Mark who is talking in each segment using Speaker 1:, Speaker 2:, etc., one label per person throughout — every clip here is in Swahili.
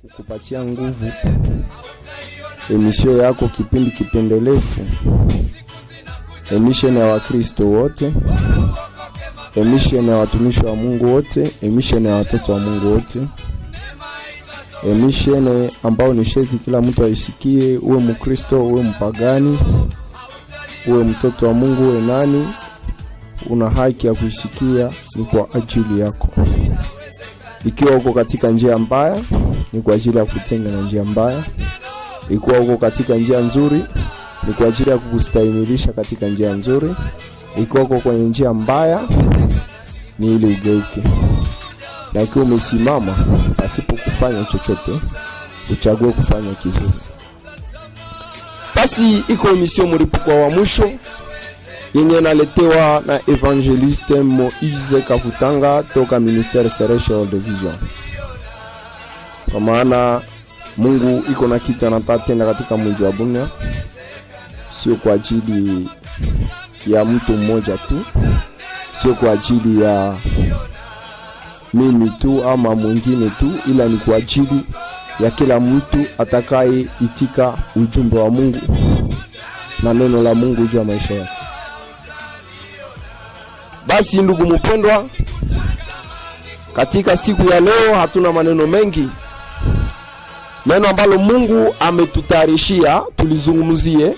Speaker 1: kukupatia nguvu. Emission yako kipindi kipendelefu, emission ya Wakristo wote, emission ya watumishi wa Mungu wote, emission ya watoto wa Mungu wote, emission ambao ni sheti kila mtu aisikie, uwe Mkristo, uwe mpagani, uwe mtoto wa Mungu, uwe nani, una haki ya kuisikia, ni kwa ajili yako. Ikiwa uko katika njia mbaya, ni kwa ajili ya kutenga na njia mbaya. Ikiwa uko katika njia nzuri, ni kwa ajili ya kukustahimilisha katika njia nzuri. Ikiwa uko kwenye njia mbaya, ni ili ugeuke. Na ikiwa umesimama pasipo kufanya chochote, uchague kufanya kizuri. Basi iko emission Mlipuko wa Mwisho yenye naletewa na Evangeliste Moise Kavutanga toka Ministère Celestial de Vision. Kwa maana Mungu iko na kitu anatenda katika mji wa Bunia, sio kwa ajili ya mtu mmoja tu, sio kwa ajili ya mimi tu ama mwingine tu, ila ni kwa ajili ya kila mtu atakaye itika ujumbe wa Mungu na neno la Mungu juu ya maisha yake. Basi ndugu mpendwa, katika siku ya leo hatuna maneno mengi. Neno ambalo Mungu ametutayarishia tulizungumzie,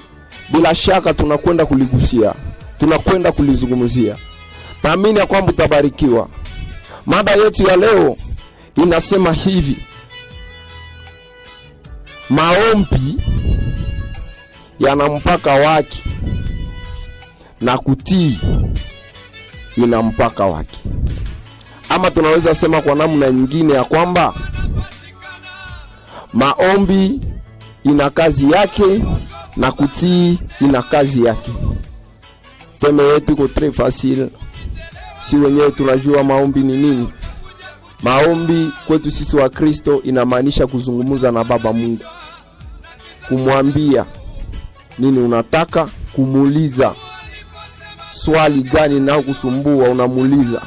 Speaker 1: bila shaka tunakwenda kuligusia, tunakwenda kulizungumzia. Naamini ya kwamba utabarikiwa. Mada yetu ya leo inasema hivi: maombi yana mpaka wake na kutii ina mpaka wake. Ama tunaweza sema kwa namna nyingine ya kwamba maombi ina kazi yake na kutii ina kazi yake. Teme yetu iko très facile. Si wenyewe tunajua maombi ni nini. Maombi kwetu sisi wa Kristo inamaanisha kuzungumza na Baba Mungu, kumwambia nini unataka, kumuuliza swali gani na kusumbua, unamuuliza.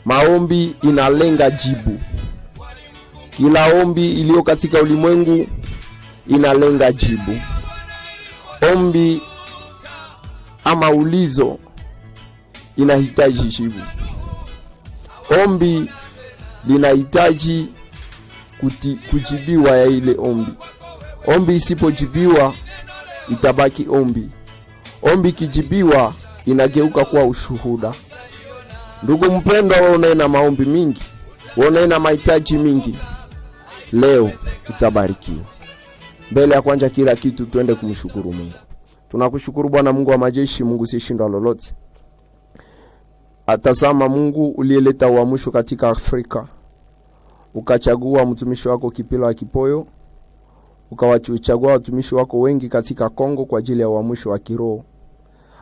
Speaker 1: Maombi inalenga jibu. Kila ombi iliyo katika ulimwengu inalenga jibu. Ombi ama ulizo inahitaji jibu. Ombi linahitaji kujibiwa ya ile ombi. Ombi isipojibiwa itabaki ombi. Ombi kijibiwa inageuka kuwa ushuhuda. Ndugu mpendwa, wewe una maombi mingi, wewe una mahitaji mingi, leo utabarikiwa. Mbele ya kwanza kila kitu tuende kumshukuru Mungu. Tunakushukuru Bwana Mungu wa majeshi, Mungu sishindwa lolote. Atazama Mungu uliyeleta uamsho katika Afrika. Ukachagua mtumishi wako Kipilo wa Kipoyo. Ukawachagua watumishi wako wengi katika Kongo kwa ajili ya uamsho wa kiroho.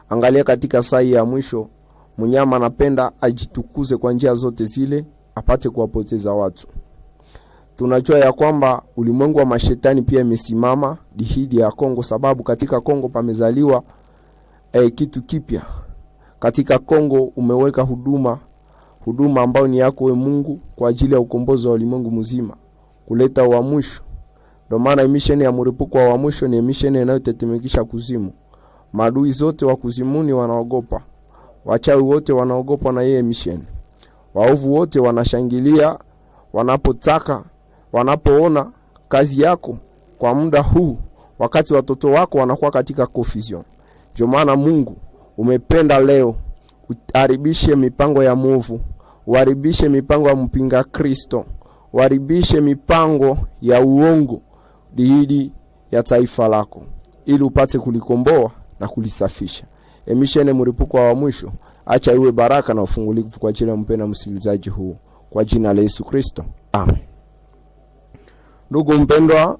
Speaker 1: Angalia katika saa ya mwisho, mnyama anapenda ajitukuze kwa njia zote zile apate kuwapoteza watu. Tunajua ya kwamba ulimwengu wa mashetani pia imesimama dhidi ya Kongo, sababu katika Kongo pamezaliwa kitu kipya. Katika Kongo umeweka huduma ambayo ni yako wewe Mungu kwa ajili ya ukombozi wa ulimwengu mzima, kuleta uamsho. Ndio maana mission ya Mlipuko wa Mwisho ni mission inayotetemekisha kuzimu. Maadui zote wa kuzimuni wanaogopa. Wachawi wote wanaogopa na yeye mission. Waovu wote wanashangilia wanapoona kazi yako kwa muda huu, wakati watoto wako wanakuwa katika confusion. Ndio maana Mungu umependa leo uharibishe mipango ya mwovu, uharibishe mipango ya mpinga Kristo, uharibishe mipango ya uongo dhidi ya taifa lako, ili upate kulikomboa na kulisafisha. Emission Mlipuko wa Mwisho, acha iwe baraka na ufungulivu kwa ajili ya mpendwa msikilizaji huu, kwa jina la Yesu Kristo, amen. Ndugu mpendwa,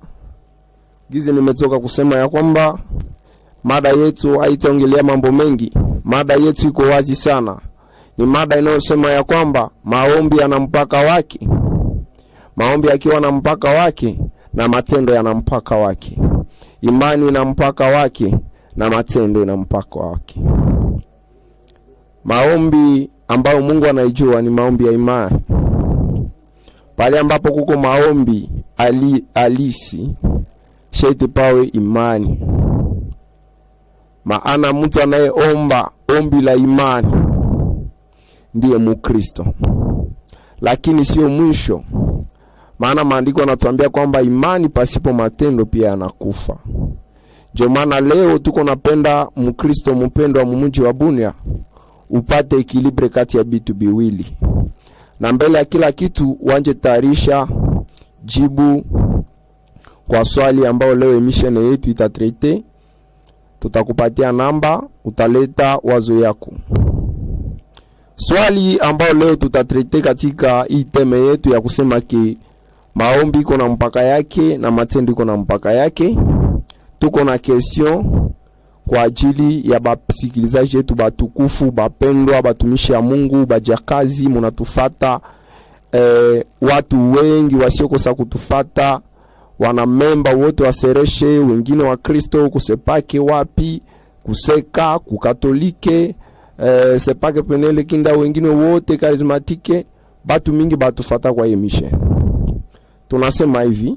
Speaker 1: gizi nimetoka kusema ya kwamba mada yetu haitaongelea mambo mengi. Mada yetu iko wazi sana. Ni mada inayosema ya kwamba maombi yana mpaka wake. Maombi yakiwa na mpaka wake, na matendo yana mpaka wake. Imani ina mpaka wake, na matendo ina mpaka wake. Maombi ambayo Mungu anaijua ni maombi ya imani. Pale ambapo kuko maombi alisi shete pawe imani. Maana mtu anayeomba ombi la imani ndiye Mkristo. Lakini sio mwisho. Maana maandiko yanatuambia kwamba imani pasipo matendo pia yanakufa. Ndio maana leo tuko napenda Mkristo mpendwa wa mji wa Bunia upate ekilibre kati ya vitu biwili. Na mbele ya kila kitu wanje tayarisha jibu kwa swali ambao leo emission yetu itatrete. Tutakupatia namba, utaleta wazo yako. Swali ambao leo tutatrete katika hii teme yetu ya kusema ki maombi iko na mpaka yake na matendo iko na mpaka yake. Tuko na question kwa ajili ya basikilizaji wetu batukufu, bapendwa, batumishi ya Mungu, bajakazi munatufata, watu wengi wasiokosa kutufata, wana memba wote wa Sereshe, wengine wa Kristo, kusepake wapi, kuseka, kukatolike, sepake penele kinda, wengine wote karismatike, batu mingi batufata kwa emission. Tunasema hivi,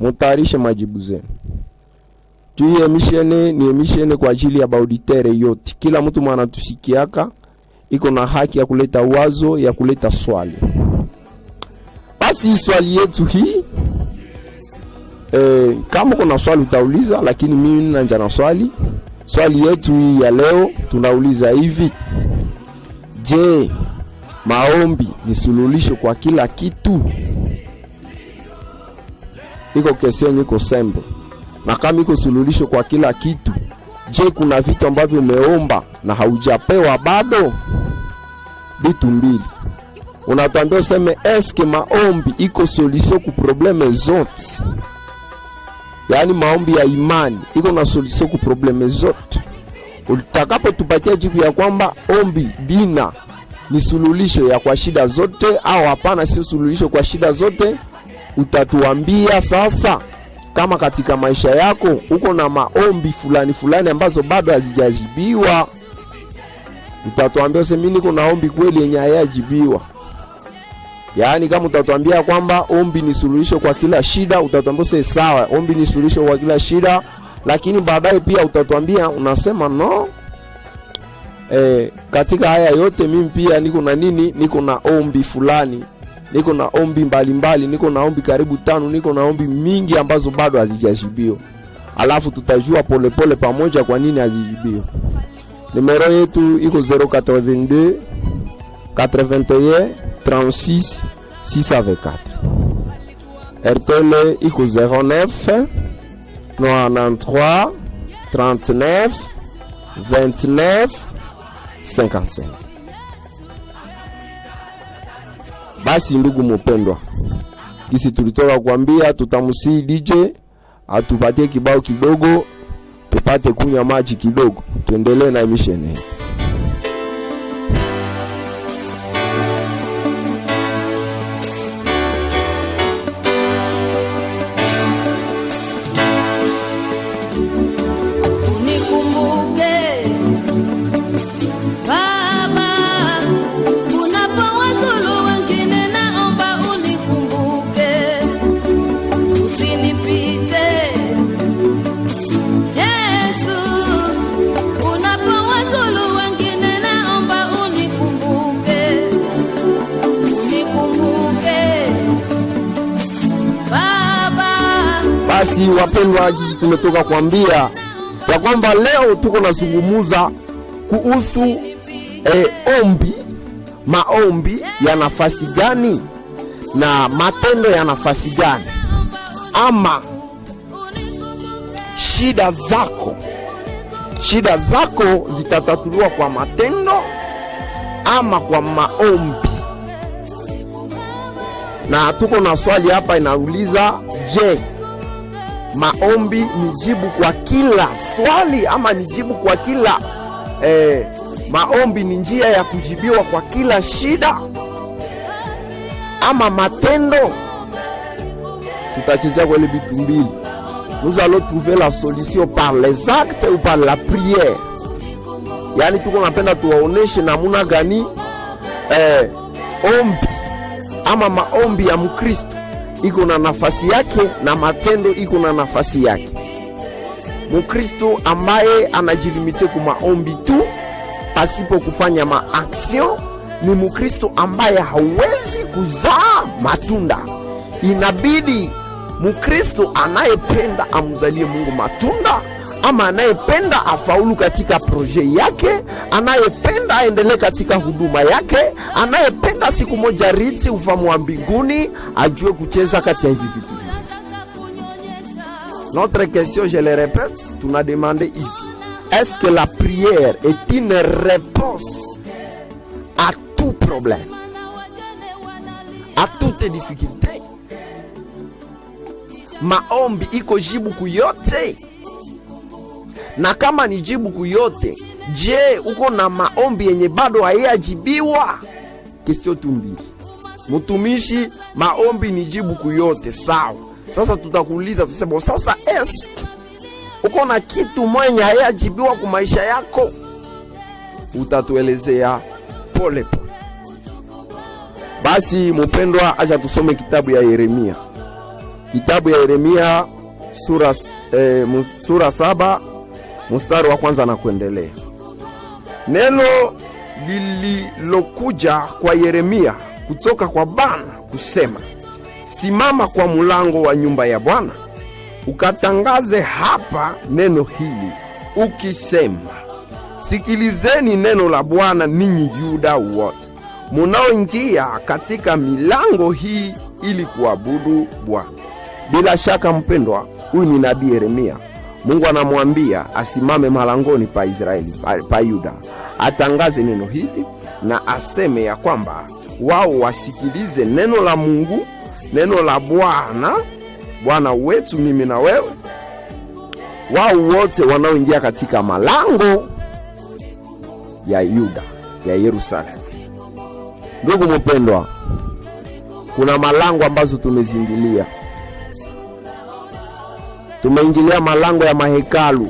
Speaker 1: mutayarishe majibu zenu. Hii emission ni emission kwa ajili ya auditere yote. Kila mtu mwana tusikiaka iko na haki ya kuleta wazo, ya kuleta swali. Basi swali yetu hii kama kuna swali utauliza, lakini mimi nina na swali. Swali yetu hii ya leo tunauliza hivi: je, maombi ni suluhisho kwa kila kitu? Iko question iko simple. Na kama iko suluhisho kwa kila kitu, je, kuna vitu ambavyo umeomba na haujapewa bado? Vitu mbili. Unatuambia useme eske maombi iko solution ku probleme zote? Yaani maombi ya imani iko na solution ku probleme zote? Utakapo tupatia jibu ya kwamba ombi bina ni suluhisho ya kwa shida zote au hapana sio suluhisho kwa shida zote, utatuambia sasa kama katika maisha yako uko na maombi fulani fulani ambazo bado hazijajibiwa. Utatuambia mimi niko na ombi kweli yenye hayajibiwa. Yaani kama utatuambia kwamba ombi ni suluhisho kwa kila shida, utatuambia sawa, ombi ni suluhisho kwa kila shida, lakini baadaye pia utatuambia unasema no, katika haya yote mimi pia niko na nini, niko na ombi fulani, niko na ombi mbalimbali, niko na ombi karibu 5, niko na ombi mingi ambazo bado hazijajibiwa. Alafu tutajua pole pole pamoja kwa nini hazijibiwa. Numero yetu iko 082 81 36 624. RTL iko 09 93 39 29 55. Basi ndugu mpendwa, kisi tulitoka kuambia tutamusi DJ atupatie kibao kidogo, tupate kunywa maji kidogo, tuendelee na emission. Basi wapendwa, jinsi tumetoka kuambia ya kwamba leo tuko nazungumuza kuhusu ombi, maombi ya nafasi gani na matendo ya nafasi gani, ama shida zako zitatatuliwa kwa matendo ama kwa maombi. Na tuko na swali hapa inauliza, je, maombi ni jibu kwa kila swali ama ni jibu kwa kila maombi ni njia ya kujibiwa kwa kila shida ama matendo? Tutachezea kwa ile vitu mbili. Nous allons trouver la solution par les actes ou par la prière. Yani tuko napenda tuwaoneshe namuna gani ombi ama maombi ya Mkristo iko na nafasi yake na matendo iko na nafasi yake. Mkristo ambaye anajilimite ku maombi tu pasipo kufanya maaction ni Mkristo ambaye hawezi kuzaa matunda. Inabidi Mkristo anayependa amzalie Mungu matunda, ama anayependa afaulu katika proje yake, anayependa aendelee katika huduma yake, anayependa siku moja riti ufamu wa mbinguni, ajue kucheza kati ya hivi vitu hivi. Notre question, je le répète, tuna demandé hivi: est-ce que la prière est une réponse à tout problème, à toute difficulté? Maombi iko jibu kuyote? Na kama ni jibu kuyote, je, uko na maombi yenye bado hayajibiwa? Question tumbili. Mtumishi, maombi ni jibu kuyote, sawa. Sasa tutakuuliza, tuseme sasa, esk uko na kitu mwenye hayajibiwa kwa maisha yako? Utatuelezea pole pole. Basi mpendwa, acha tusome kitabu ya Yeremia. Kitabu ya Yeremia sura 7 mstari wa kwanza na kuendelea. Neno lililokuja kwa Yeremia kutoka kwa Bwana kusema: simama kwa mlango wa nyumba ya Bwana, ukatangaze hapa neno hili ukisema, sikilizeni neno la Bwana ninyi Yuda wote munaoingia katika milango hii ili kuabudu Bwana. Bila shaka mpendwa, huyu ni nabii Yeremia. Mungu anamwambia asimame malangoni pa Israeli, pa Yuda, atangaze neno hili na aseme ya kwamba wao wasikilize neno la Mungu, neno la Bwana, Bwana wetu mimi na wewe, wao wote wanaoingia katika malango ya Yuda, ya Yerusalemu. Ndugu mpendwa, kuna malango ambazo tumezingilia. Tumeingilia malango ya mahekalu,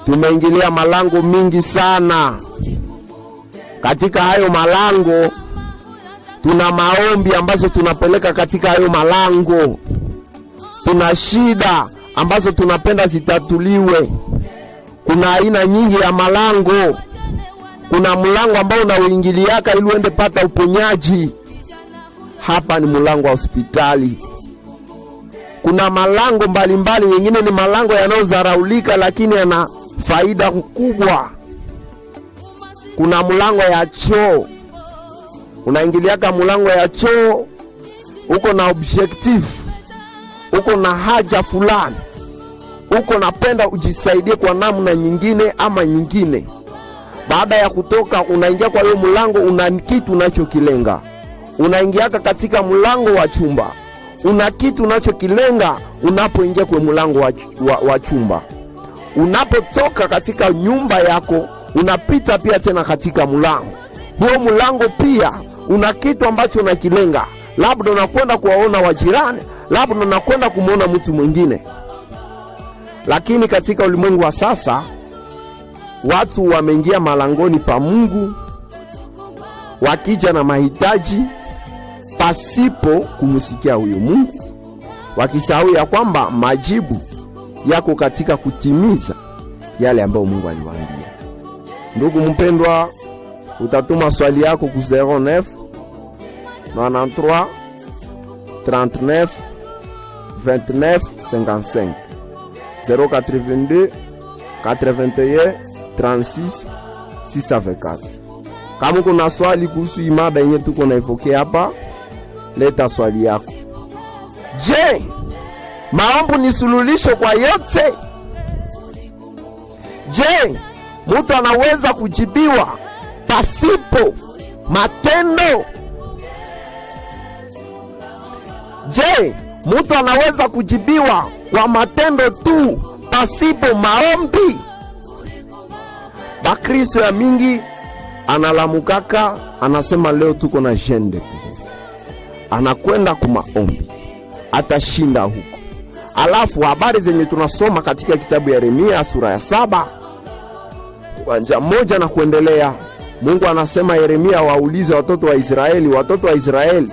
Speaker 1: tumeingilia malango mingi sana. Katika hayo malango tuna maombi ambazo tunapeleka katika hayo malango. Tuna shida ambazo tunapenda zitatuliwe. Kuna aina nyingi ya malango. Kuna mlango ambao unaoingiliaka ili uende pata uponyaji. Hapa ni mlango wa hospitali. Kuna malango mbalimbali, wengine ni malango yanayozaraulika lakini yana faida kubwa. Kuna mlango ya choo. Unaingiliaka mlango ya choo, uko na objective, uko na haja fulani, uko napenda ujisaidie kwa namna nyingine ama nyingine. Baada ya kutoka, unaingia kwa hiyo mlango, una kitu unachokilenga. Unaingiaka katika mlango wa chumba, una kitu unachokilenga unapoingia kwa mlango wa chumba. Unapotoka katika nyumba yako, unapita pia tena katika mlango. Huo mlango pia una kitu ambacho unakilenga. Labda unakwenda kuwaona wajirani, labda unakwenda kumuona mtu mwingine. Lakini katika ulimwengu wa sasa, watu wameingia malangoni pa Mungu wakija na mahitaji pasipo kumsikia huyo Mungu, wakisahau ya kwamba majibu yako katika kutimiza yale ambayo Mungu aliwaambia. Ndugu mpendwa, utatuma swali yako ku 09 93 39 29 55 082 81 36 624. Kama kuna swali kuhusu imada yenye tuko naipokea hapa, leta swali yako. Je, maombi ni suluhisho kwa yote? Je, mtu anaweza kujibiwa pasipo matendo? Je, mtu anaweza kujibiwa kwa matendo tu pasipo maombi? Bakristo ya mingi analamukaka, anasema leo tuko na jende, anakwenda kumaombi, atashinda huko. Alafu habari zenye tunasoma katika kitabu ya Yeremia sura ya 7 kuanzia 1 na kuendelea, Mungu anasema Yeremia waulize watoto wa Israeli,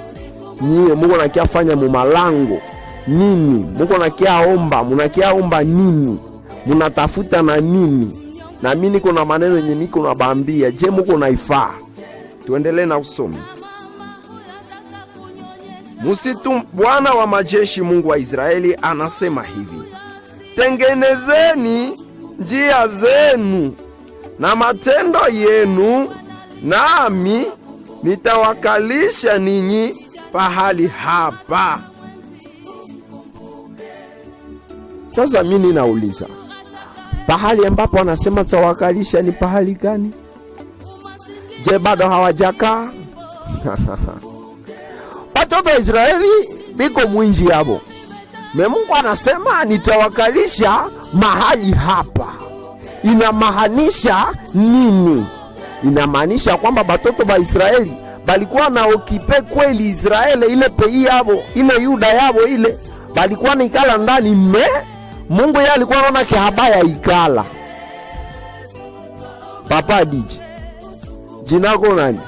Speaker 1: nyie Mungu anakia fanya mumalango nini? Mungu anakia omba nini? Munatafuta na nini? Na mimi niko na maneno yenye niko nabambia. Je, Mungu naifaa? Tuendelee na usomi. Bwana wa majeshi, Mungu wa Israeli anasema hivi: tengenezeni njia zenu na matendo yenu, nami nitawakalisha ninyi pahali hapa. Sasa mimi ninauliza, pahali ambapo anasema tawakalisha ni pahali gani? Je, bado hawajakaa? Watoto wa Israeli biko mwinji yabo. Mungu anasema nitawakalisha mahali hapa. Inamaanisha nini? Inamaanisha kwamba watoto wa Israeli balikuwa na okipe kweli Israeli, ile pei yabo, ile Yuda yabo, ile balikuwa na ikala ndani. Mungu yeye alikuwa anaona kihabaya ikala. Papa DJ, jina lako nani?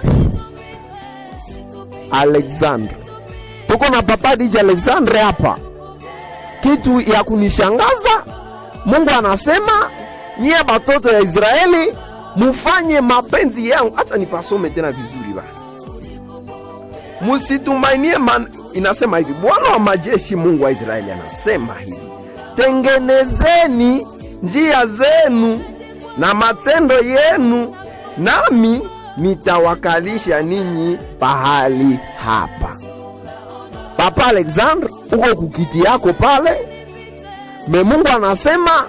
Speaker 1: Alexander. Tuko na Papa DJ Alexander hapa. Kitu ya kunishangaza, Mungu anasema nyie batoto ya Israeli mufanye mapenzi yangu. Acha nipasome tena vizuri ba. Musitumainie inasema hivi, Bwana wa majeshi, Mungu wa Israeli anasema hivi: tengenezeni njia zenu na matendo yenu, nami nitawakalisha ninyi pahali hapa. Papa Alexander, uko kukiti yako pale. Mungu anasema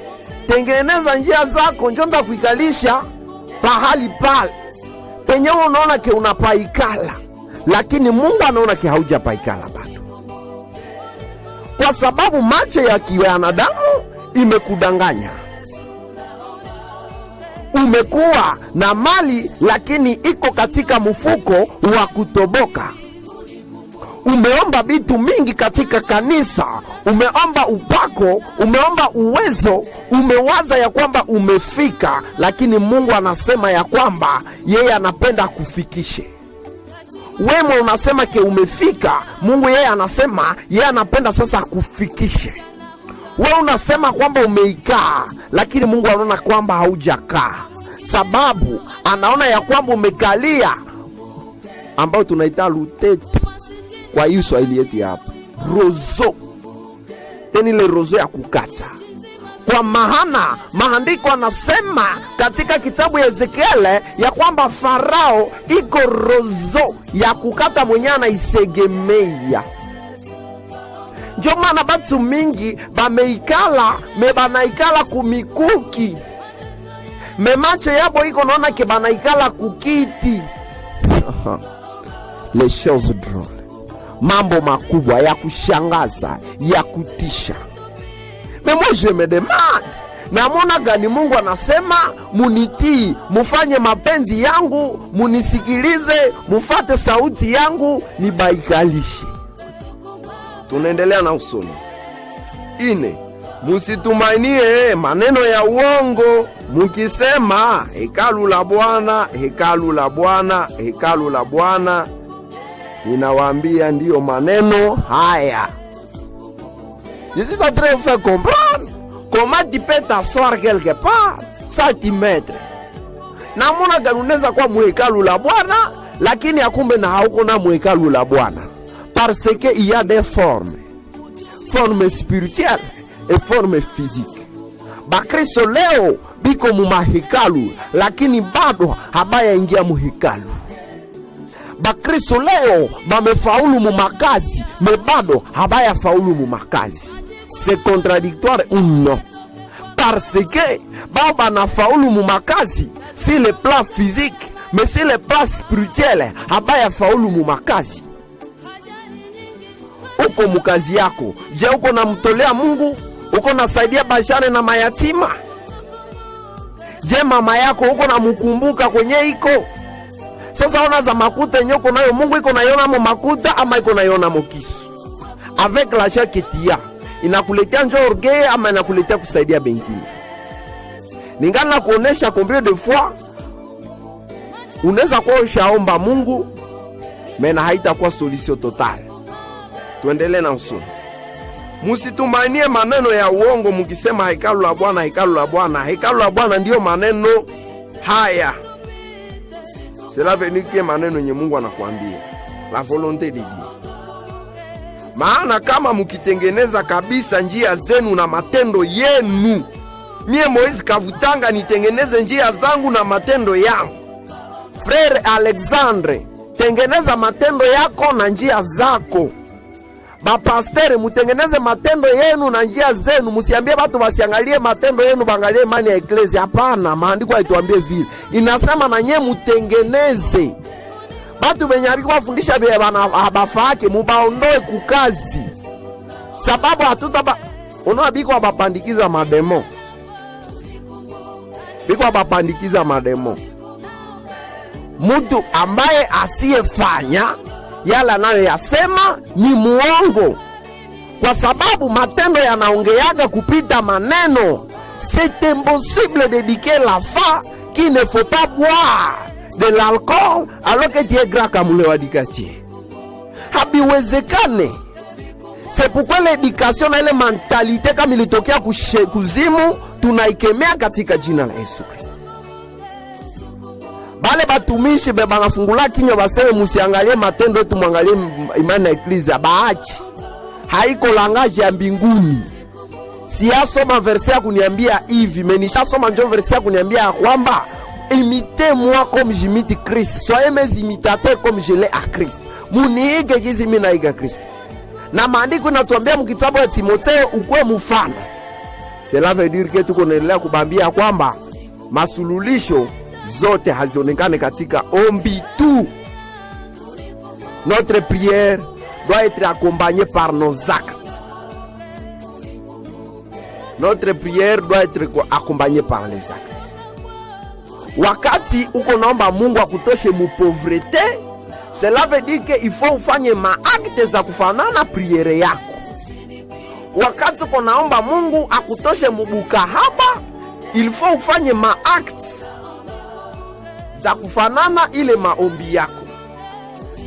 Speaker 1: tengeneza njia zako, njonda kuikalisha pahali pale penye unaona ke unapaikala, lakini Mungu anaona ke haujapaikala bado, kwa sababu macho ya kiwanadamu imekudanganya. Umekuwa na mali lakini iko katika mfuko wa kutoboka. Umeomba vitu mingi katika kanisa, umeomba upako, umeomba uwezo, umewaza ya kwamba umefika, lakini Mungu anasema ya kwamba yeye anapenda kufikishe. Wewe unasema ke umefika, Mungu yeye anasema yeye anapenda sasa kufikishe. Wewe unasema kwamba umeikaa, lakini Mungu anaona kwamba haujakaa, sababu anaona ya kwamba umekalia, ambao tunaita lutete kwa hiyo Swahili yetu hapa, rozo. Tena ile rozo ya kukata. Kwa maana maandiko anasema katika kitabu ya Ezekiel ya kwamba Farao iko rozo ya kukata mwenyewe anaisegemea. Ndio maana batu mingi banaikala kumikuki. Macho yabo iko naona ke banaikala kukiti. Les choses drôles. Mambo makubwa ya kushangaza, ya kutisha. Moi je me demande, namona gani Mungu anasema munitii, mufanye mapenzi yangu, munisikilize, mufate sauti yangu, nibaikalishe. Tunaendelea na usoni. Ine, musitumainie maneno ya uongo, mukisema hekalu la Bwana, hekalu la Bwana, hekalu la Bwana. Ninawaambia ndiyo maneno haya. Je suis en train de faire comprendre comment tu peux t'asseoir quelque part sans t'y mettre. Namuna ganuneza kwa muhekalu la Bwana, lakini akumbe na hauko na muhekalu la Bwana. Parce que il y a des formes spirituelles et formes physiques. Bakristo leo biko mu mahekalu, lakini bado habaya ingia muhekalu. Bakristo leo bamefaulu mu makazi, me bado habaya faulu mu makazi. C'est contradictoire ou non? Parce que baba na faulu mu makazi si le plan physique, mais si le plan spirituel habaya faulu mu makazi. Uko mukazi yako, je uko na mtolea Mungu? Uko nasaidia bashane na mayatima? Je mama yako uko na mkumbuka kwenye iko? Sasa ona za makuta yenye uko nayo, Mungu iko naiona mo makuta ama iko naiona mo kisu? Avec l'argent que tu as, inakuletea njo orgueil ama inakuletea kusaidia bengine? Ningana kuonesha combien de fois unaweza kuwa ushaomba Mungu mena haitakuwa solution totale. Tuendelee na usuni. Musitumanie maneno ya uongo mukisema hekalu la Bwana, hekalu la Bwana. Hekalu la Bwana ndio maneno haya. Cela veut dire que maneno yenye Mungu anakuambia, la volonté de Dieu. Maana kama mukitengeneza kabisa njia zenu na matendo yenu, mie Moizi Kavutanga nitengeneze njia zangu na matendo yangu. Frere Alexandre, tengeneza matendo yako na njia zako. Bapastere, mutengeneze matendo yenu na njia zenu. Musiambie watu wasiangalie matendo yenu, bangalie imani ya eklezia. Hapana, maandiko haituambie vile. Inasema na nye mutengeneze. Batu benye abikuwa fundisha bia abafake mubaondoe kukazi. Sababu hatuta unawa bikuwa bapandikiza mademo. Bikuwa bapandikiza mademo. Mtu ambaye asiyefanya yala nayo yasema ni muongo, kwa sababu matendo yanaongeaga kupita maneno. C'est impossible de dire que la femme qui ne faut pas boire de l'alcool alors que tu es gras comme le wadikati. Habiwezekane. C'est pourquoi l'éducation na ile mentalité kama ilitokea kuzimu tunaikemea katika jina la Yesu Kristo. Bale batumishi beba nafungula kinywa baseme musiangalie matendo yetu, mwangalie imani ya eklezia. Baachi haiko langaji ya mbinguni. Siyasoma verse ya kuniambia hivi, menisha soma njo verse ya kuniambia kwamba imitez-moi comme j'imite Christ, soyez mes imitateurs comme je l'ai à Christ. Muniige gizi mimi naiga Kristo. Na maandiko natuambia mkitabu ya Timotheo ukwe mfano. Cela veut dire que tuko naendelea kubambia kwamba masululisho zote hazionekane katika ombi tu. Notre prière doit être accompagnée par nos actes. Notre prière doit être accompagnée par les actes. Wakati uko naomba Mungu akutoshe mu pauvreté, cela veut dire que il faut ufanye maakte za kufanana priere yako. Wakati uko naomba Mungu akutoshe mu bukahaba, il faut ufanye maakte za kufanana ile maombi yako.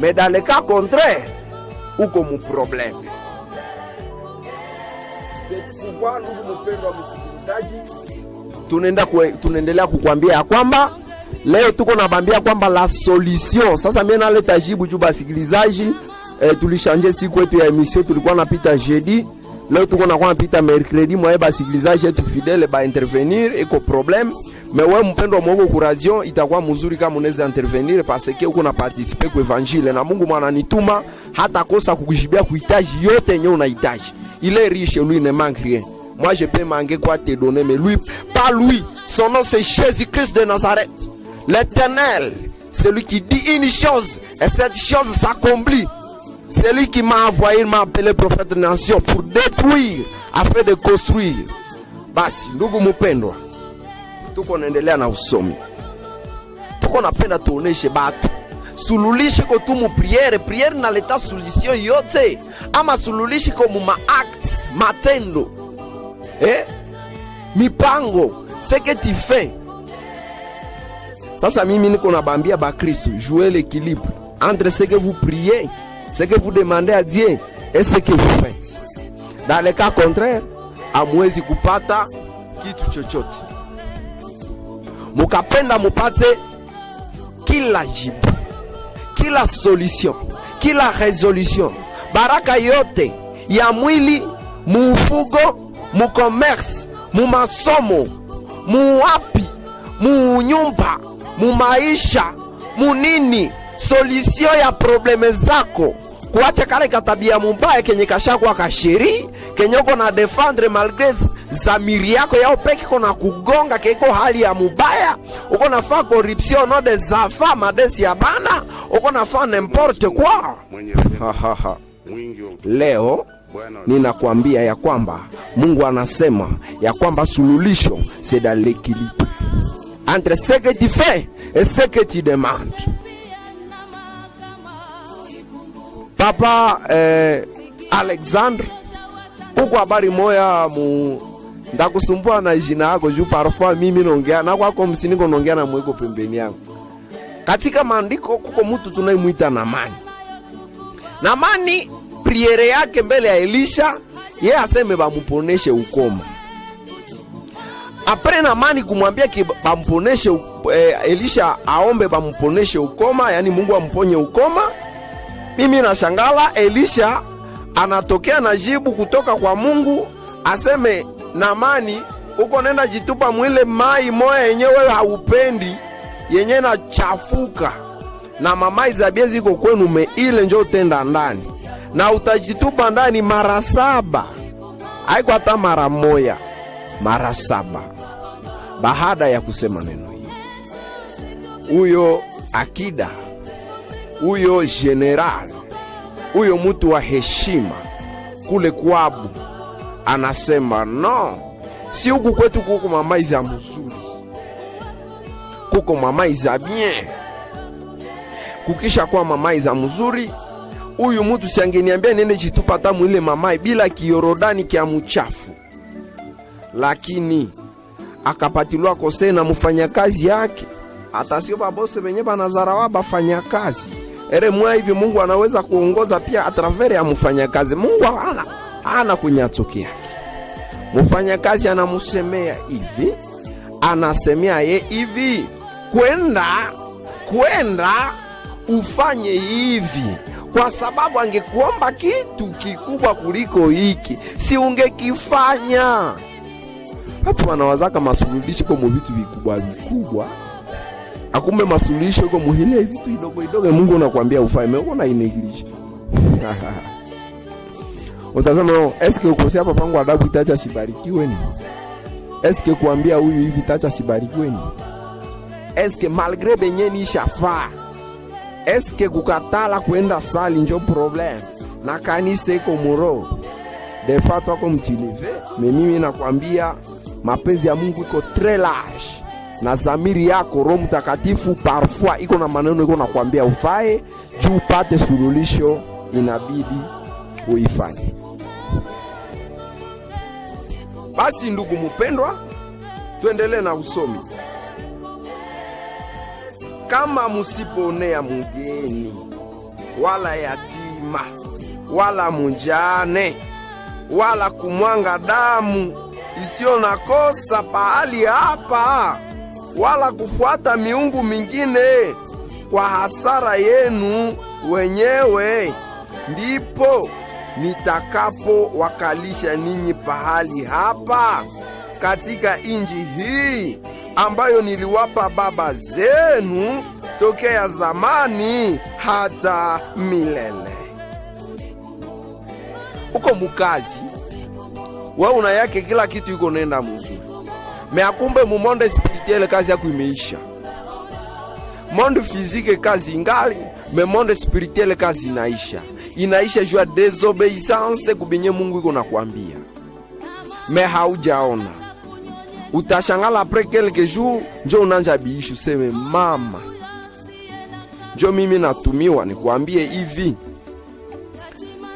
Speaker 1: Mais dans le cas contraire, uko mu problème. C'est pourquoi ndugu mpendwa msikilizaji, tunaendelea kukwambia ya kwamba leo tuko nabambia kwamba la solution. Sasa mimi naleta jibu juu basikilizaji. Tulishanje siku yetu ya emission, tulikuwa napita jeudi, leo tuko nakuwa napita mercredi. Mwae basikilizaji yetu fidèle ba intervenir iko problème. Mais wewe mpendwa mwoko ku radio, itakuwa mzuri kama unaweza intervenir parce que uko na participer ku evangile, na Mungu mwana nituma hata kosa kukujibia kuhitaji yote yenye unahitaji. Il est riche, lui ne manque rien. Moi je peux manquer quoi te donner, mais lui, pas lui. Son nom c'est Jésus-Christ de Nazareth, l'Éternel. Celui qui dit une chose et cette chose s'accomplit. Celui qui m'a envoyé, m'a appelé prophète de nation pour détruire afin de construire. Basi ndugu mpendwa, tuko naendelea na usomi. Tuko napenda tuoneshe batu sululishi ko tu mu priere na leta solution yote, ama sululishi ko mu acts matendo, mipango, ce que tu fais. Sasa mimi niko nabambia ba Kristo, jouer l'équilibre entre ce que vous priez, ce que vous demandez à Dieu et ce que vous faites. Dans le cas contraire, hamwezi kupata kitu chochote. Mukapenda mupate kila jibu, kila solution, kila resolution, baraka yote ya mwili, muufugo, mu commerce, mu masomo, mu wapi, mu nyumba, mu maisha, mu nini, solution ya probleme zako. Kuacha kale katabia mubaya kenye kashakwa kashiri, kenye uko na defendre malgré zamiri yako yao peke kona kugonga keko hali ya mubaya. Uko nafaa corruption no des enfants madesi ya bana, uko nafaa n'importe quoi. Leo ninakwambia ya kwamba Mungu anasema ya kwamba sululisho c'est dans l'équilibre entre ce que tu fais et ce que tu demandes. Papa Alexandre, kuko habari moya ndakusumbua na jina yako juu parfois mimi naongea na kwako msiniko naongea na mweko pembeni yangu. Katika maandiko kuko mtu tunayemuita Naamani. Naamani priere yake mbele ya Elisha, yeye aseme bamuponeshe ukoma. Apre Naamani kumwambia bamponeshe, Elisha aombe bamponeshe ukoma, yani Mungu amponye ukoma. Mimi nashangala Elisha anatokea na jibu kutoka kwa Mungu, aseme Naamani, uko nenda jitupa mwile mai moya yenye wewe haupendi, yenye na chafuka na mamai za biezi iko kwenu me ile njo tenda ndani, na utajitupa ndani mara 7. Haiko hata mara moja, mara 7. Baada ya kusema neno hili, huyo akida, huyo general, huyo mtu wa heshima kule kwabu anasema no, si huku kwetu kuko mamai za mzuri, kuko mamai za bien. Kukisha kwa mamai za mzuri, huyu mtu siangeniambia nene jitupa tamu ile mamai bila kiyorodani kia mchafu, lakini akapatilwa kose na mfanyakazi yake. Hata sio babose benye banazarawa bafanyakazi. Ere mwa hivi Mungu anaweza kuongoza pia atravere ya mfanyakazi. Mungu hana kunyatsoki yake. Mfanyakazi anamusemea hivi, anasemea ye hivi, kwenda ufanye hivi, kwa sababu angekuomba kitu kikubwa kuliko hiki, si ungekifanya. Watu wanawazaka masuluhisho kwa vitu vikubwa, akumbe masuluhisho kwa muhile vitu idogo. Mungu anakuambia ufanye, uko na ineglish. Utazama, eske ukosea hapa pangu adabu itacha sibarikiwe ni? Eske kuambia huyu hivi itacha sibarikiwe ni? Eske malgré benye ni shafa, eske kukatala kwenda sali njo problem na kanisa iko muro de fato ako mtilive? Mimi nakwambia mapenzi ya Mungu iko très large, na zamiri yako Roho Mtakatifu parfois iko na maneno iko nakwambia ufae juu upate suluhisho, inabidi uifanye. Basi ndugu mpendwa, tuendelee na usomi. Kama musiponea mgeni wala yatima wala mjane wala kumwanga damu isiyo na kosa pahali hapa, wala kufuata miungu mingine kwa hasara yenu wenyewe, ndipo nitakapo wakalisha ninyi pahali hapa katika inji hii ambayo niliwapa baba zenu tokea zamani hata milele. Uko mukazi, wewe una yake kila kitu iko nenda mzuri. Meakumbe mu monde spirituel kazi yako imeisha. Monde physique kazi ingali, me monde spirituel kazi inaisha. Inaisha jua désobéissance kubinye Mungu iko nakwambia. Me haujaona. Utashangala après quelques jours njo unanja biishu seme mama, njo mimi natumiwa nikwambie hivi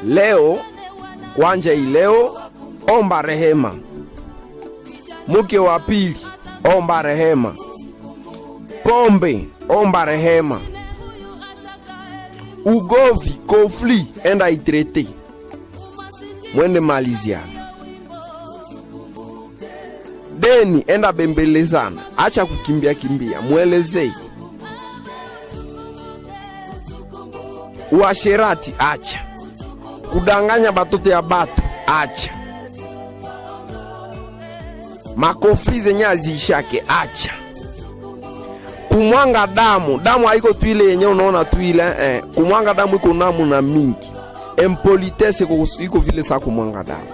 Speaker 1: leo, kwanja ileo omba rehema. Mke wa pili omba rehema. Pombe omba rehema. Ugovi, conflit enda itrete, mwende maliziana. Deni enda bembelezana, acha kukimbia, mwelezei. Uasherati acha. Kudanganya batoto ya batu acha. Makofi zenye azishake acha. Kumwanga damu haiko tu ile yenye unaona tu ile kumwanga damu iko namu na mingi. Impolitesse iko vile sa kumwanga damu.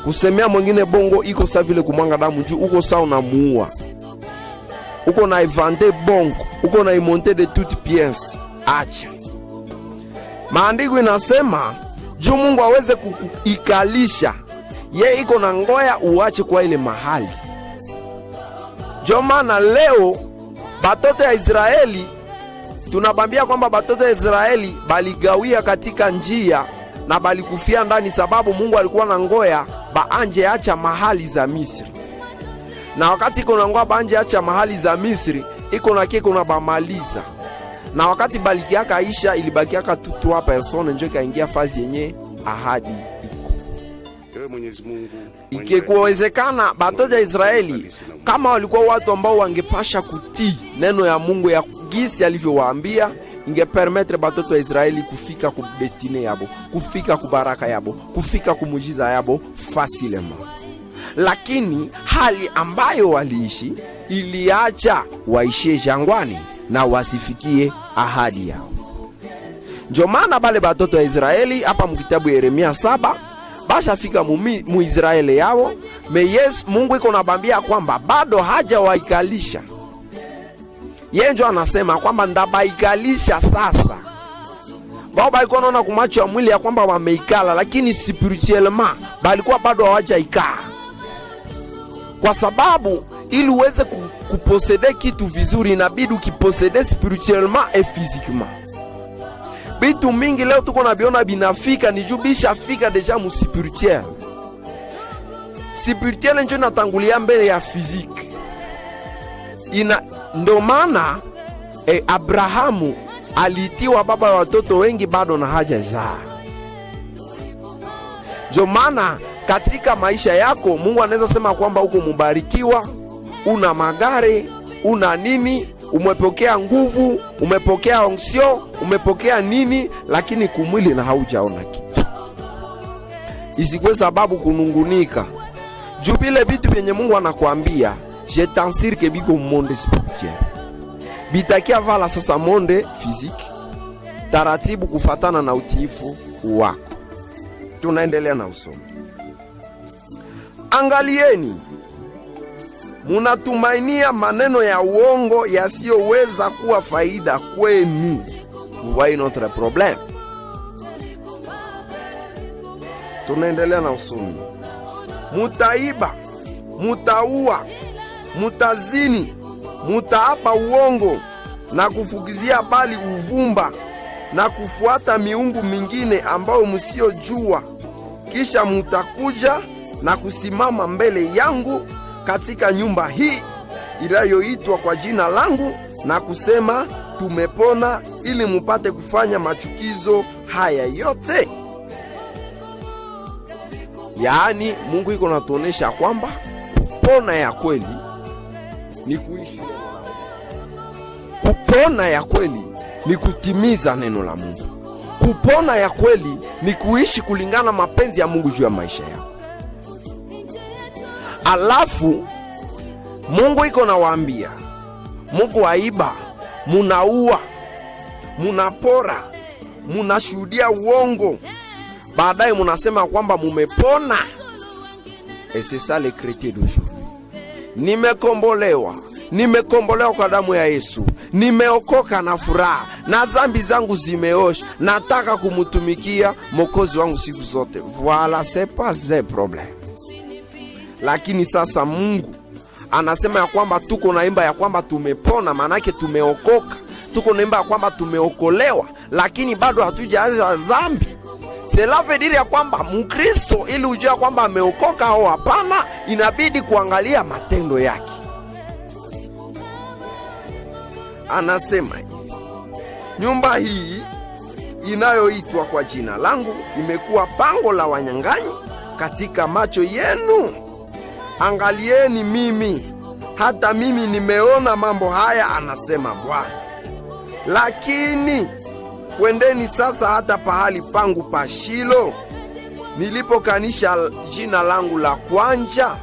Speaker 1: Kusemea mwingine bongo iko sa vile kumwanga damu juu uko sa unamuua. Uko na inventer bongo, uko na imonter de toutes pièces. Acha. Maandiko inasema juu Mungu aweze kuikalisha, ye iko na ngoya uache kwa ile mahali. Jomana leo batoto ya Israeli tunabambia kwamba batoto ya Israeli baligawia katika njia na balikufia ndani, sababu Mungu alikuwa na ngoya baanje acha mahali za Misri. Na wakati iko na ngoya baanje acha mahali za Misri, iko na kiko na bamaliza. na wakati balikiaka isha ilibakiaka tu 3 personnes njo kaingia fazi yenye ahadi iko. Ikikuwezekana batoto ya Israeli kama walikuwa watu ambao wangepasha kutii neno ya Mungu ya gisi alivyowaambia, ingepermettre batoto ya Israeli kufika ku destine yabo, kufika ku baraka yabo, kufika ku mujiza yabo facilement. Lakini hali ambayo waliishi iliacha waishie jangwani na wasifikie ahadi yao. Ndio maana bale batoto ya Israeli hapa mkitabu Yeremia 7 basha fika mu Israeli yao, yes, Mungu iko nabambia kwamba bado haja waikalisha. Yeye ndio anasema kwamba ndabaikalisha sasa. Baba iko naona kumacho ya mwili ya kwamba wameikala, lakini spirituellement balikuwa bado hawajaikaa. Kwa sababu ili uweze kuposede kitu vizuri inabidi ukiposede spirituellement et physiquement. Bitu mingi leo tuko na biona binafika ni jubisha fika deja mu spirituel. Spirituel ndio natangulia mbele ya physique. Ndo maana Abrahamu aliitiwa baba wa watoto wengi bado na hajazaa. Ndio maana katika maisha yako Mungu anaweza sema kwamba uko mubarikiwa, una magari, una nini, umepokea nguvu, umepokea onksio, umepokea nini, lakini kumwili na haujaona kitu. Isikwe sababu kunungunika. Jubile vitu vyenye Mungu anakuambia, je t'assure que biko monde spirituel. Bitakia vala sasa monde physique. Taratibu kufatana na utiifu wako. Tunaendelea na usomi. Angalieni, munatumainia maneno ya uongo yasiyoweza kuwa faida kwenu. Vous voyez notre problème. Tunaendelea na usomi. Mutaiba, mutaua, mutazini, mutaapa uongo na kufukizia bali uvumba na kufuata miungu mingine ambao msiojua, kisha mutakuja na kusimama mbele yangu katika nyumba hii inayoitwa kwa jina langu na kusema tumepona, ili mupate kufanya machukizo haya yote. Yaani Mungu iko natuonesha kwamba kupona ya kweli ni kuishi. Kupona ya kweli ni kutimiza neno la Mungu. Kupona ya kweli ni kuishi kulingana mapenzi ya Mungu juu ya maisha yako. Alafu Mungu iko nawaambia, Mungu aiba, munaua, munapora, munashuhudia uongo, baadaye munasema kwamba mumepona. Et c'est ça le chrétien d'aujourd'hui. Nimekombolewa kwa damu ya Yesu. Nimeokoka na furaha, na dhambi zangu zimeosha, nataka kumutumikia Mwokozi wangu siku zote. Voilà, c'est pas un problème. Lakini sasa Mungu anasema ya kwamba tuko naimba ya kwamba tumepona, manake tumeokoka. Tuko naimba ya kwamba tumeokolewa, lakini bado hatujaacha dhambi. Cela veut dire ya kwamba Mkristo ili ujue kwamba ameokoka au hapana, inabidi kuangalia matendo yake. Anasema nyumba hii inayoitwa kwa jina langu imekuwa pango la wanyang'anyi katika macho yenu. Angalieni mimi, hata mimi nimeona mambo haya, anasema Bwana. Lakini kwendeni sasa hata pahali pangu pa Shilo, nilipokanisha jina langu la kwanza,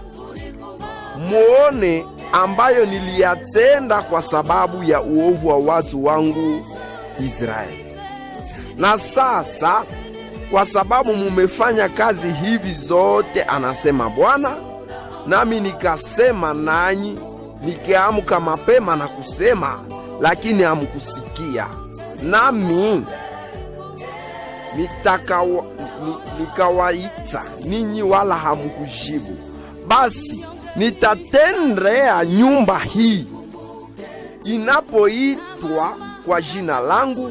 Speaker 1: muone ambayo niliyatenda kwa sababu ya uovu wa watu wangu Israeli. Na sasa kwa sababu mumefanya kazi hivi zote, anasema Bwana, nami nikasema nanyi, nikiamka mapema na kusema, lakini hamkusikia. Nami nikawaita ninyi wala hamkujibu. Basi nitatendea nyumba hii inapoitwa kwa jina langu,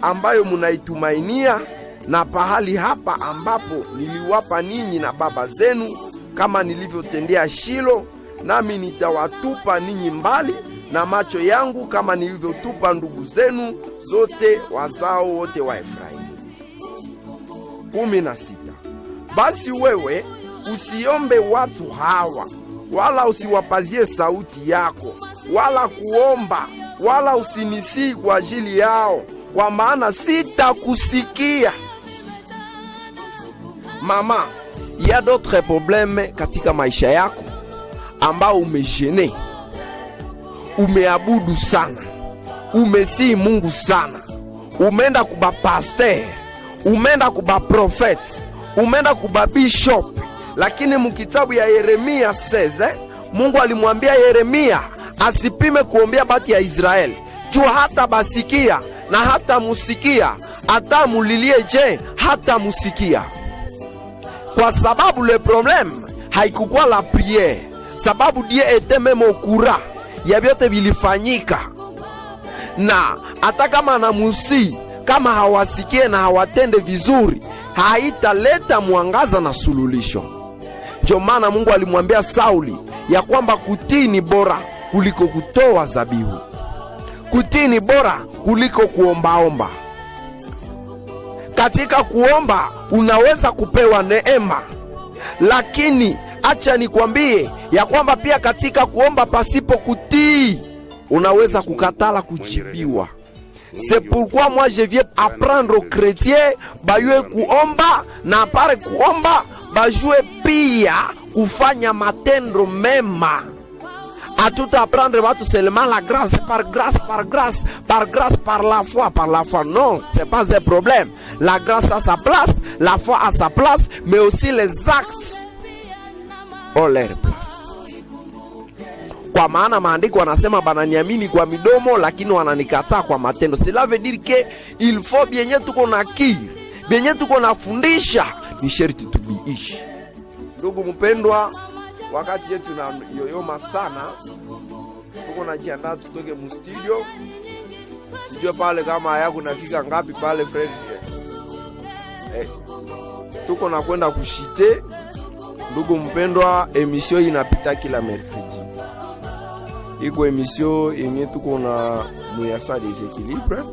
Speaker 1: ambayo munaitumainia, na pahali hapa ambapo niliwapa ninyi na baba zenu, kama nilivyotendea Shilo, nami nitawatupa ninyi mbali na macho yangu kama nilivyotupa ndugu zenu zote wazao wote wa Efraimu. 16. Basi wewe usiombe watu hawa, wala usiwapazie sauti yako, wala kuomba, wala usinisii kwa ajili yao, kwa maana sitakusikia. Mama, il y a d'autres problèmes katika maisha yako ambao umejene, umeabudu sana, umesii Mungu sana, umeenda kuba pasteur, umeenda kuba prophet, umeenda kuba bishop, lakini mkitabu ya Yeremia 16 Mungu alimwambia Yeremia asipime kuombea bati ya Israeli, juu hata basikia na hata musikia, hata mulilie je hata musikia. Kwa sababu le problème haikukuwa la prière, sababu Dieu était même au courant ya vyote vilifanyika, na hata kama anamusi, kama hawasikie na hawatende vizuri, haitaleta mwangaza na sululisho. Ndio maana Mungu alimwambia Sauli ya kwamba kutii ni bora kuliko kutoa zabihu, kutii ni bora kuliko kuombaomba. Katika kuomba unaweza kupewa neema, lakini acha nikwambie ya kwamba pia katika kuomba pasipo kutii unaweza kukatala kujibiwa. C'est pourquoi moi je viens apprendre aux chrétiens bayue kuomba, na apare kuomba bajue pia kufanya matendo mema. Atuta apprendre watu seulement la grâce, par grâce, par grâce, par grâce, par la foi, par la foi. Non, c'est pas un problème. La grâce a sa place, la foi a sa place, mais aussi les actes ont leur place. Kwa maana maandiko wanasema bananiamini kwa midomo lakini wananikataa kwa matendo. Cela veut dire que il faut bienye tuko nakiri, bienye tuko nafundisha ni sherti tubiishi. Ndugu mpendwa, wakati yetu na yoyoma sana, tuko najiandaa tutoke mu studio. Sijue pale kama yako nafika ngapi pale friend. Tuko na kwenda kushite. Ndugu mpendwa, emission inapita kila mercredi. Iko emission yenye tuko na muyasa des équilibres,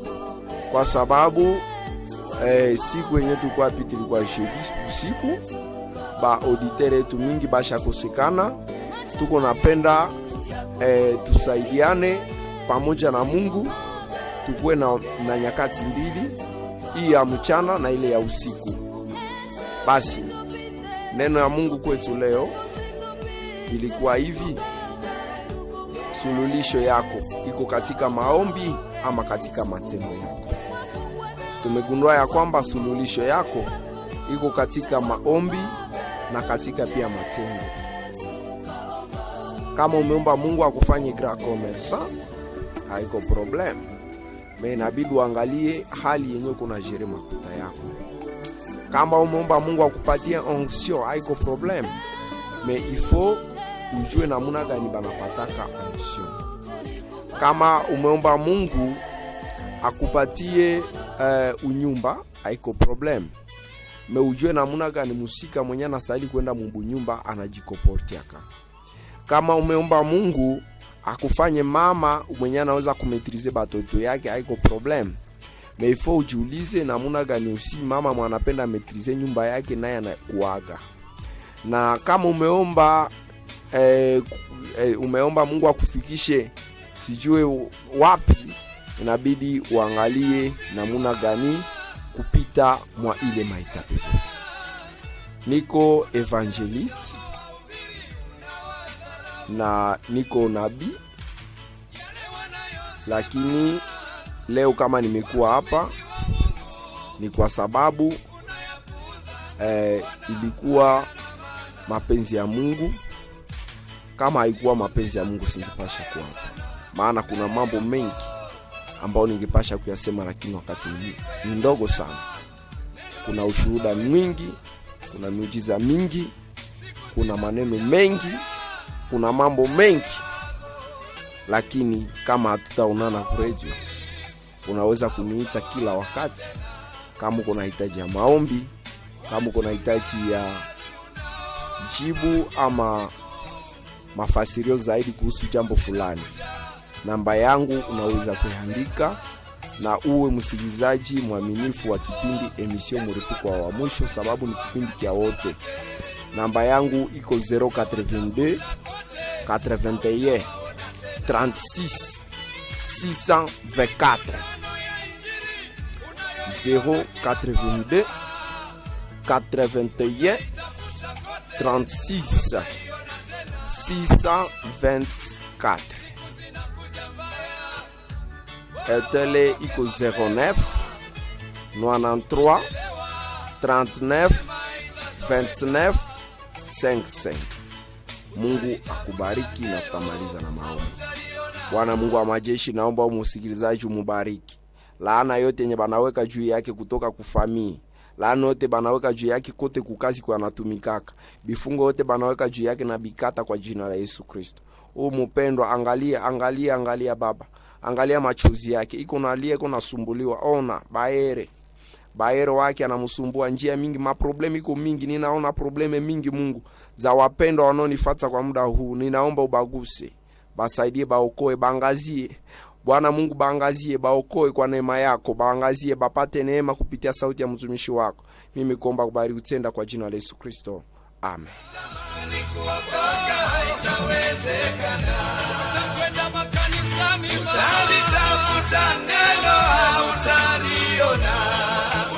Speaker 1: kwa sababu siku yenye tuko apiti ilikuwa jeudi usiku, ba auditeur yetu mingi basha kosekana. Tuko napenda tusaidiane pamoja na Mungu, tukue na nyakati mbili, hii ya mchana na ile ya usiku. Basi neno ya Mungu kwetu leo ilikuwa hivi: sululisho yako iko katika maombi ama katika matendo yako? Tumegundua ya kwamba sululisho yako iko katika maombi na katika pia matendo. Kama umeomba Mungu akufanye grand commerçant, haiko problem, mais inabidi uangalie hali yenyewe kuna jere makuta yako. Kama umeomba Mungu akupatie onction, haiko problem, mais il faut ujue namuna gani banapataka onction. Kama umeomba Mungu akupatie unyumba, haiko problem, me ujue namuna gani musika mwenye anastahili kwenda mumbu nyumba anajikoportiaka. Kama umeomba Mungu akufanye mama mwenye anaweza kumetrize batoto yake, haiko problem, me ifo ujiulize namuna gani usi mama mwanapenda metrize nyumba yake naye anakuaga. Na kama umeomba Mungu akufikishe sijue wapi, inabidi uangalie namuna gani kupita mwa ile maitape zote. Niko evangelist na niko nabii, lakini leo kama nimekuwa hapa ni kwa sababu ilikuwa mapenzi ya Mungu. Kama haikuwa mapenzi ya Mungu singepasha kuwa hapa, maana kuna mambo mengi ambao ningepasha kuyasema, lakini wakati ni ndogo sana. Kuna ushuhuda mwingi, kuna miujiza mingi, kuna maneno mengi, kuna mambo mengi, lakini kama hatutaonana kwa radio, unaweza kuniita kila wakati kama uko na hitaji ya maombi, kama uko na hitaji ya jibu ama mafasirio zaidi kuhusu jambo fulani. Namba yangu unaweza kuandika, na uwe msikilizaji mwaminifu wa kipindi emission Muripuko wa Mwisho, sababu ni kipindi kia wote. Namba yangu iko 082 81 36 624 082 81 36 624. Tele iko 09 93 39 29 55. Mungu akubariki na tutamaliza na maombi. Bwana Mungu wa majeshi, naomba umusikilizaji umubariki. Laana yote yenye banaweka juu yake kutoka kufamii, laana yote banaweka juu yake kote kukazi kwa anatumikaka, bifungo yote banaweka juu yake na bikata kwa jina la Yesu Kristo. Mpendwa, angalia Baba. Angalia machozi yake. Iko nalia, iko nasumbuliwa. Ona Baere wake anamsumbua njia mingi, maproblemi iko mingi. Ninaona probleme mingi Mungu za wapendwa wanaonifuata kwa muda huu. Ninaomba ubaguse, basaidie, baokoe, baangazie. Bwana Mungu, baangazie, baokoe kwa neema yako, baangazie, bapate neema kupitia sauti ya mtumishi wako. Mimi kuomba kubariki utenda kwa jina la Yesu Kristo. Amen.
Speaker 2: Utalitafuta neno hautaliona,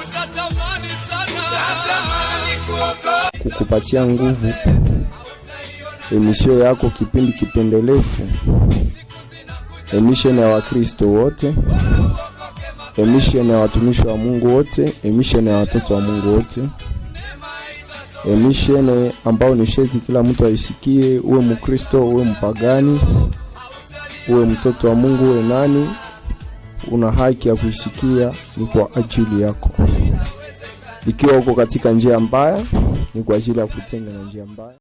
Speaker 2: utatamani sana, utatamani kuokoka.
Speaker 1: Kukupatia nguvu emission yako, kipindi kipendelefu, emission ya Wakristo wote, emission ya watumishi wa Mungu wote, emission ya watoto wa Mungu wote, emission ambao ni sheti kila mtu aisikie, uwe Mkristo, uwe mpagani, uwe mtoto wa Mungu, uwe nani, una haki ya kuisikia. Ni kwa ajili yako. Ikiwa uko katika njia mbaya, ni kwa ajili ya kutenga na njia mbaya.